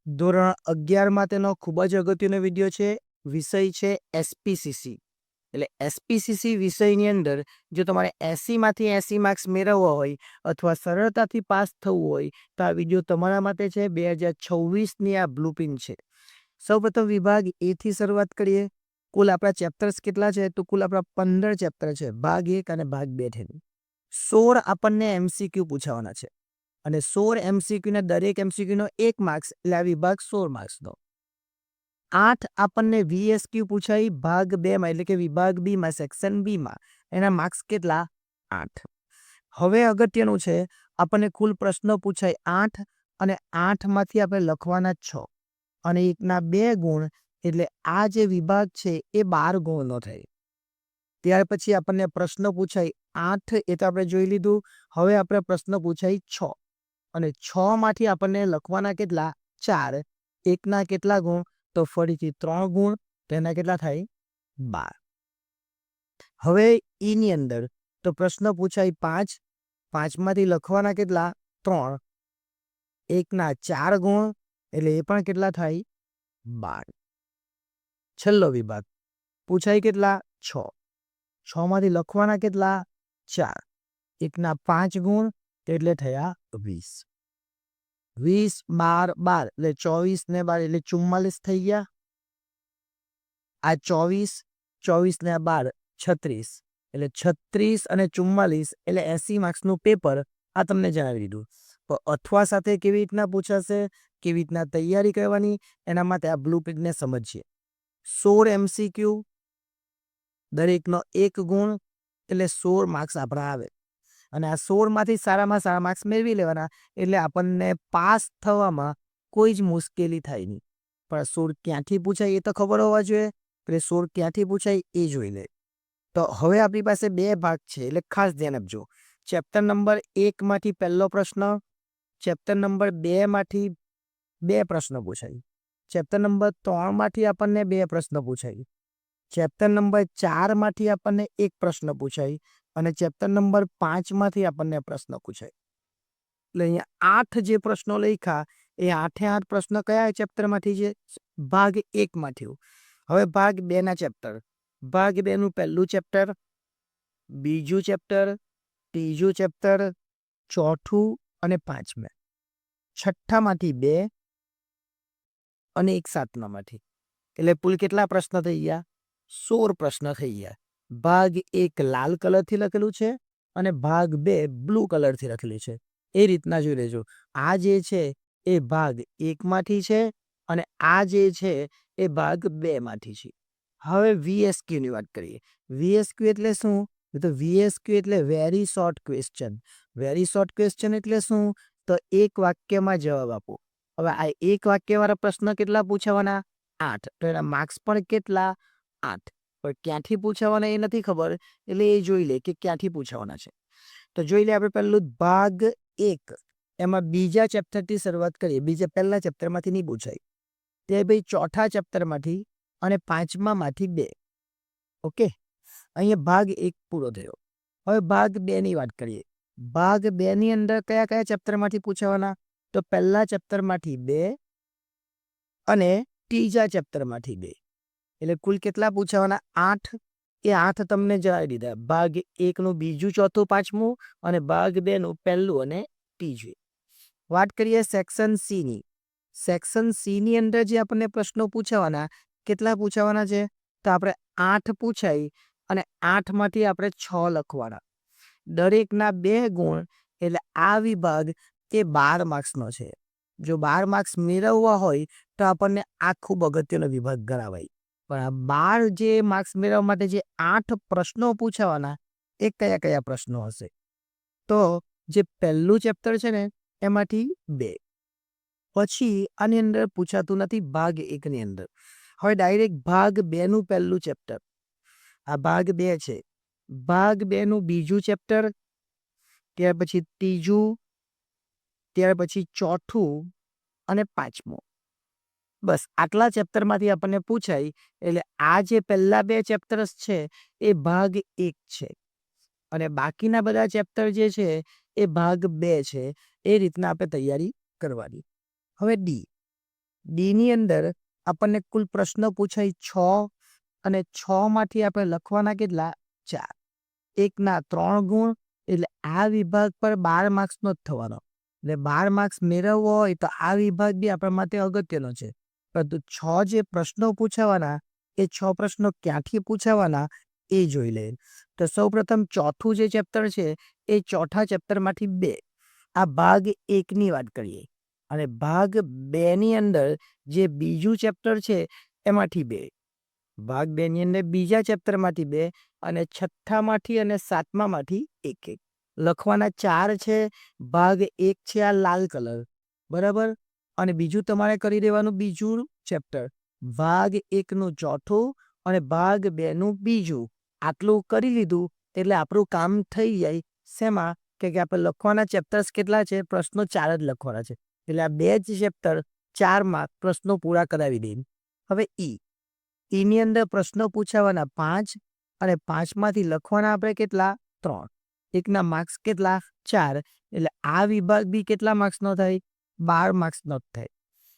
ધોરણ 11 માટેનો ખૂબ જ અગત્યનો વિડીયો છે. વિષય છે એસપીસીસી. એટલે એસપીસીસી વિષયની અંદર જો તમારે 80માંથી 80 માર્ક્સ મેળવવા હોય અથવા સરળતાથી પાસ થવું હોય તો આ વિડીયો તમારા માટે છે. 2026ની આ બ્લુપ્રિન્ટ છે. સૌપ્રથમ વિભાગ એ થી શરૂઆત કરીએ. કુલ આપણા ચેપ્ટર્સ કેટલા છે? તો કુલ આપણા 15 ચેપ્ટર છે. ભાગ 1 અને ભાગ 2 થઈને 16 આપણને એમસીક્યુ પૂછાવાના છે. અને 16 એમસીક્યુના દરેક એમસીક્યુનો 1 માર્ક્સ, એટલે આ વિભાગ 16 માર્ક્સનો. 8 આપણને વીએસક્યુ પૂછાય ભાગ 2માં, એટલે કે વિભાગ બીમાં, સેક્શન બીમાં. એના માર્ક્સ કેટલા? 8. હવે અગત્યનું છે, આપણને કુલ પ્રશ્નો પૂછાય 8 અને 8માંથી આપણે લખવાના 6 અને 1ના 2 ગુણ, એટલે આ જે વિભાગ છે એ 12 ગુણનો થાય. ત્યાર પછી આપણને પ્રશ્ન પૂછાય 8, એ તો આપણે જોઈ લીધું. હવે આપણે પ્રશ્ન પૂછાય 6 અને 6માંથી આપણને લખવાના કેટલા? 4. 1ના કેટલા ગુણ? તો ફરીથી 3 ગુણ, તેના કેટલા થાય? 12. હવે ઈની અંદર તો પ્રશ્ન પૂછાય 5, 5માંથી લખવાના કેટલા? 3. 1ના 4 ગુણ, એટલે એ પણ કેટલા થાય? 12. છેલ્લો વિભાગ પૂછાય કેટલા? 6. 6માંથી લખવાના કેટલા? 4. 1ના 5 ગુણ, એટલે થયા 20. 20, 12, 12 એટલે 24 ને 12 એટલે 44 થઈ ગયા. આ 24, 24 ને 12 36, એટલે 36 અને 44 એટલે 80 માર્ક્સનું પેપર. આ તમને જણાવી દીધું. તો અથવા સાથે કેવી રીતના પૂછાશે, કેવી રીતના તૈયારી કરવાની, એના માટે આ બ્લુપ્રિન્ટને સમજીએ. 16 એમસીક્યુ, દરેકનો 1 ગુણ, એટલે 16 માર્ક્સ આપણા આવે. અને આ 16માંથી સારામાં સારા માર્ક્સ મેળવી લેવાના, એટલે આપણને પાસ થવામાં કોઈ જ મુશ્કેલી થાય નહીં. પણ 16 ક્યાંથી પૂછાય એ તો ખબર હોવા જોઈએ. એટલે 16 ક્યાંથી પૂછાય એ જોઈ લે. તો હવે આપણી પાસે 2 ભાગ છે, એટલે ખાસ ધ્યાન આપજો. ચેપ્ટર નંબર 1માંથી પહેલો પ્રશ્ન, ચેપ્ટર નંબર 2માંથી 2 પ્રશ્ન પૂછાય, ચેપ્ટર નંબર 3માંથી આપણને 2 પ્રશ્ન પૂછાય, ચેપ્ટર નંબર 4માંથી આપણને 1 પ્રશ્ન પૂછાય અને ચેપ્ટર નંબર 5માંથી આપણને પ્રશ્ન પૂછાય. એટલે અહીંયા 8 જે પ્રશ્નો લખ્યા એ 8 પ્રશ્ન કયા ચેપ્ટરમાંથી છે? ભાગ 1માંથી. હવે ભાગ 2ના ચેપ્ટર. ભાગ 2નું પહેલું ચેપ્ટર, બીજું ચેપ્ટર, ત્રીજું ચેપ્ટર, ચોથું અને 5મું. 6ઠ્ઠામાંથી 2 અને 1 7મામાંથી. એટલે કુલ કેટલા પ્રશ્ન થઈ ગયા? 16 પ્રશ્ન થઈ ગયા. ભાગ 1 લાલ કલરથી લખેલું છે અને ભાગ 2 બ્લુ કલરથી લખેલું છે. એ રીતના જોઈ લેજો. આ જે છે એ ભાગ 1માંથી છે અને આ જે છે એ ભાગ 2માંથી છે. હવે વીએસક્યુની વાત કરીએ. વીએસક્યુ એટલે શું? તો વીએસક્યુ એટલે very short question. Very short question એટલે શું? તો એક વાક્યમાં જવાબ આપો. હવે આ એક વાક્યવાળા પ્રશ્ન કેટલા પૂછાવાના? 8. તો એના માર્ક્સ પણ કેટલા? 8. પણ ક્યાંથી પૂછાવાના એ નથી ખબર, એટલે એ જોઈ લે કે ક્યાંથી પૂછાવાના છે. તો જોઈ લે આપણે પહેલું ભાગ 1, એમાં બીજા ચેપ્ટરથી શરૂઆત કરીએ. પહેલા ચેપ્ટરમાંથી નહીં પૂછાય. તે ભાઈ ચોથા ચેપ્ટરમાંથી અને 5મામાંથી 2. ઓકે, અહીંયા ભાગ 1 પૂરો થયો. હવે ભાગ 2ની વાત કરીએ. ભાગ 2ની અંદર કયા કયા ચેપ્ટરમાંથી પૂછાવાના? તો પહેલા ચેપ્ટરમાંથી 2 અને ત્રીજા ચેપ્ટરમાંથી 2. એટલે કુલ કેટલા પૂછાવાના? 8. એ 8 તમને જણાવી દીધા. ભાગ 1નું બીજું, ચોથું, 5મું અને ભાગ 2નું પહેલું અને ત્રીજું. વાત કરીએ સેક્શન સીની. સેક્શન સીની અંદર જે આપણને પ્રશ્નો પૂછાવાના, કેટલા પૂછાવાના છે? તો આપણે 8 પૂછાય અને 8માંથી આપણે 6 લખવાના. દરેકના 2 ગુણ, એટલે આ વિભાગ એ 12 માર્ક્સનો છે. જો 12 માર્ક્સ મેળવવા હોય તો આપણને આ ખૂબ અગત્યનો વિભાગ ગણાવાય. પણ આ 12 જે માર્ક્સ મેળવવા માટે જે 8 પ્રશ્નો પૂછાવાના, એ કયા કયા પ્રશ્નો હશે? તો જે પહેલું ચેપ્ટર છે ને એમાંથી 2. પછી આની અંદર પૂછાતું નથી ભાગ 1ની અંદર. હવે ડાયરેક્ટ ભાગ 2નું પહેલું ચેપ્ટર. આ ભાગ 2 છે. ભાગ 2નું બીજું ચેપ્ટર, ત્યાર પછી ત્રીજું, ત્યાર પછી ચોથું અને 5મું. બસ આટલા ચેપ્ટરમાંથી આપણને પૂછાય. એટલે આ જે પહેલા 2 ચેપ્ટર્સ છે એ ભાગ 1 છે અને બાકીના બધા ચેપ્ટર જે છે એ ભાગ 2 છે. એ રીતના આપણે તૈયારી કરવાની. હવે ડી. ડીની અંદર આપણને કુલ પ્રશ્ન પૂછાય 6 અને 6 માંથી આપણે લખવાના કેટલા 4. 1ના 3 ગુણ એટલે આ વિભાગ પર 12 માર્ક્સનો જ થવાનો. એટલે 12 માર્ક્સ મેળવવો હોય તો આ વિભાગ બી આપણા માટે અગત્યનો છે. પરંતુ 6 જે પ્રશ્નો પૂછાવાના એ 6 પ્રશ્નો ક્યાંથી પૂછાવાના એ જોઈ લઈએ. તો સૌપ્રથમ ચોથું જે ચેપ્ટર છે એ ચોથા ચેપ્ટરમાંથી 2. આ ભાગ 1ની વાત કરીએ અને ભાગ 2ની અંદર જે બીજું ચેપ્ટર છે એમાંથી 2. ભાગ 2ની અંદર બીજા ચેપ્ટરમાંથી 2 અને છઠ્ઠામાંથી અને સાતમામાંથી 1 લખવાના 4 છે. ભાગ 1 છે આ લાલ કલર, બરાબર. અને બીજું તમારે કરી દેવાનું બીજું ચેપ્ટર ભાગ 1નું ચોથું અને ભાગ 2નું બીજું. આટલું કરી લીધું એટલે આપણું કામ થઈ જાય. શેમાં કે આપણે લખવાના ચેપ્ટર્સ કેટલા છે? પ્રશ્નો 4 જ લખવાના છે. એટલે આ 2 જ ચેપ્ટર 4માં પ્રશ્નો પૂરા કરાવી દઈએ. હવે ઈની અંદર પ્રશ્નો પૂછાવાના 5 અને 5માંથી લખવાના આપણે કેટલા 3. 1ના માર્ક્સ કેટલા 4. એટલે આ વિભાગ બી કેટલા માર્ક્સનો થાય? 12 માર્ક્સનો જ થાય.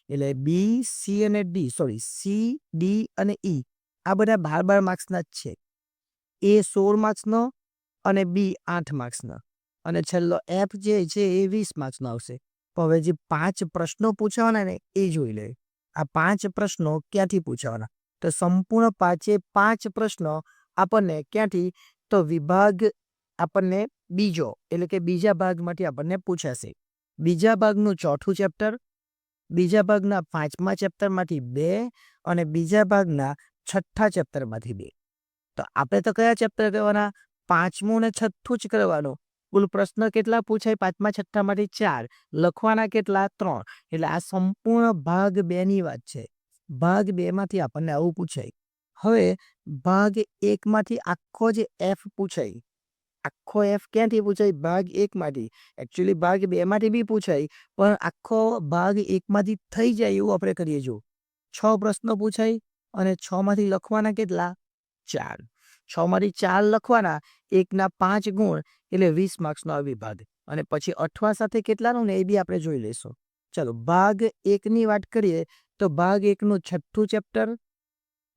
એટલે બી, સી અને ડી, સોરી સી, ડી અને ઈ આ બધા 12 માર્ક્સના જ છે. એ 16 માર્ક્સનો અને બી 8 માર્ક્સનો અને છેલ્લો એફ જે છે એ 20 માર્ક્સનો આવશે. તો હવે જે 5 પ્રશ્નો પૂછાવાના ને એ જોઈ લે. આ 5 પ્રશ્નો ક્યાંથી પૂછાવાના? તો સંપૂર્ણ 5 પ્રશ્નો આપણને ક્યાંથી? તો વિભાગ આપણને બીજો એટલે કે બીજા ભાગમાંથી આપણને પૂછાશે. બીજા ભાગનું ચોથું ચેપ્ટર, બીજા ભાગના 5મા ચેપ્ટરમાંથી 2 અને બીજા ભાગના છઠ્ઠા ચેપ્ટરમાંથી 2. તો આપણે તો કયા ચેપ્ટર કરવાના? 5મું ને 6થું જ કરવાનું. કુલ પ્રશ્ન કેટલા પૂછાય? 5મા છઠ્ઠામાંથી 4. લખવાના કેટલા 3. એટલે આ સંપૂર્ણ ભાગ 2ની વાત છે. ભાગ 2માંથી આપણને આવું પૂછાય. હવે ભાગ 1માંથી આખો જે એફ પૂછાય, આખો એફ ક્યાંથી પૂછાય? ભાગ 1માંથી. એકચ્યુઅલી ભાગ 2માંથી બી પૂછાય પણ આખો ભાગ 1માંથી થઈ જાય એવું આપણે કરીએ. જો 6 પ્રશ્નો પૂછાય અને 6માંથી લખવાના કેટલા 4. 6માંથી 4 લખવાના, 1ના 5 ગુણ એટલે 20 માર્ક્સનો આ વિભાગ. અને પછી અઠવા સાથે કેટલાનું ને એ બી આપણે જોઈ લઈશું. ચલો ભાગ 1ની વાત કરીએ તો ભાગ 1નું છઠ્ઠું ચેપ્ટર,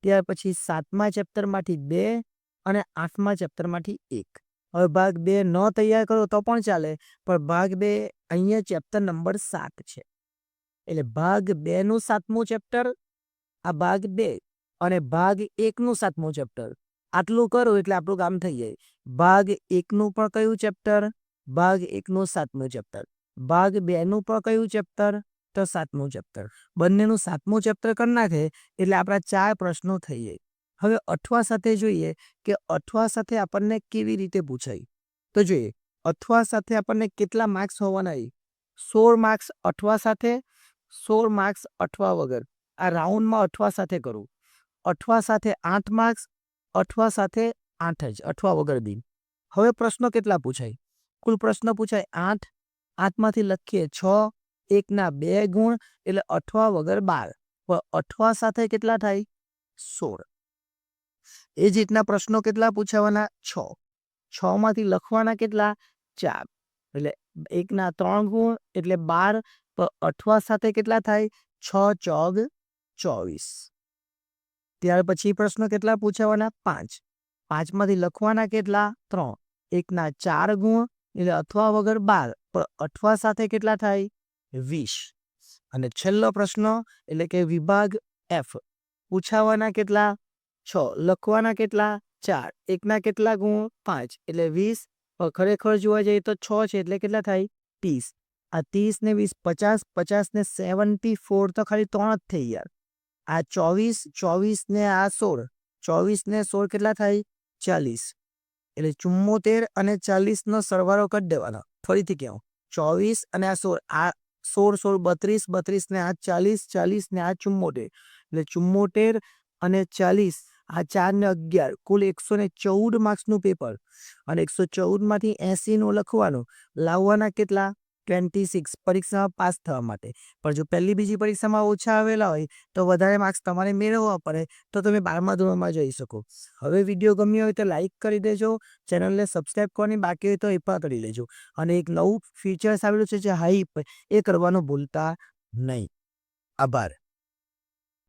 ત્યાર પછી 7મા ચેપ્ટરમાંથી 2 અને 8મા ચેપ્ટરમાંથી 1. હવે ભાગ 2 ન તૈયાર કરો તો પણ ચાલે, પણ ભાગ 2 અહીંયા ચેપ્ટર નંબર 7 છે. એટલે ભાગ 2નું 7મું ચેપ્ટર આ ભાગ 2 અને ભાગ 1નું 7મું ચેપ્ટર. આટલું કરો એટલે આપણું કામ થઈ જાય. ભાગ 1નું પણ કયું ચેપ્ટર? ભાગ 1નું 7મું ચેપ્ટર. ભાગ 2નું પણ કયું ચેપ્ટર? તો 7મું ચેપ્ટર. બંનેનું 7મું ચેપ્ટર કરી નાખે એટલે આપણા 4 પ્રશ્નો થઈ જાય. હવે અઠવા સાથે જોઈએ કે અઠવા સાથે આપણને કેવી રીતે પૂછાય. તો જોઈએ અઠવા સાથે આપણને કેટલા માર્ક્સ હોવાના? 16 માર્ક્સ અઠવા સાથે, 16 માર્ક્સ અઠવા વગર. આ રાઉન્ડમાં અઠવા સાથે કરું. અઠવા સાથે 8 માર્ક્સ, અઠવા સાથે 8 જ, અઠવા વગર બી. હવે પ્રશ્નો કેટલા પૂછાય? કુલ પ્રશ્ન પૂછાય 8. 8માંથી લખીએ 6. 1ના 2 ગુણ એટલે અઠવા વગર 12. પણ અઠવા સાથે કેટલા થાય? 16. એ જ રીતના પ્રશ્નો કેટલા પૂછાવાના? 6. 6માંથી લખવાના કેટલા? 4. એટલે 1ના 3 ગુણ એટલે 12. પણ અઠવા સાથે કેટલા થાય? 6 ચોગ 24. ત્યાર પછી પ્રશ્નો કેટલા પૂછાવાના? 5. 5માંથી લખવાના કેટલા? 3. 1ના 4 ગુણ એટલે અઠવા વગર 12. પણ અઠવા સાથે કેટલા થાય? 20. અને છેલ્લો પ્રશ્ન એટલે કે વિભાગ એફ પૂછાવાના કેટલા? 6. લખવાના કેટલા? 4. 1ના કેટલા ગુણ? 5 એટલે 20. પણ ખરેખર જોવા જઈએ તો 6 છે એટલે કેટલા થાય? 30. આ 30 ને 20 50, 50 ને 74 તો ખાલી 3 જ થઈ ગયા. આ 24, 24 ને આ 16, 24 ને 16 કેટલા થાય? 40. એટલે 74 અને 40 નો સરવાળો કરી દેવાનો. ફરીથી કહું 24 અને આ 16, આ 16 16 32, 32 ને આ 40, 40 ને આ 74. એટલે 74 અને 40 આ 4 ને 11 કુલ 114 માર્ક્સનું પેપર. અને 114માંથી 80નું લખવાનું. લાવવાના કેટલા? 26 પરીક્ષામાં પાસ થવા માટે. પણ જો પહેલી બીજી પરીક્ષામાં ઓછા આવેલા હોય તો વધારે માર્ક્સ તમારે મેળવવા પડે તો તમે 12મા ધોરણમાં જઈ શકો. હવે વિડીયો ગમ્યો હોય તો લાઈક કરી દેજો, ચેનલને સબસ્ક્રાઈબ કરવાની બાકી હોય તો એ પણ કરી લેજો. અને એક નવું ફીચર્સ આવેલું છે જે હાઈપ એ કરવાનું ભૂલતા નહીં. આભાર.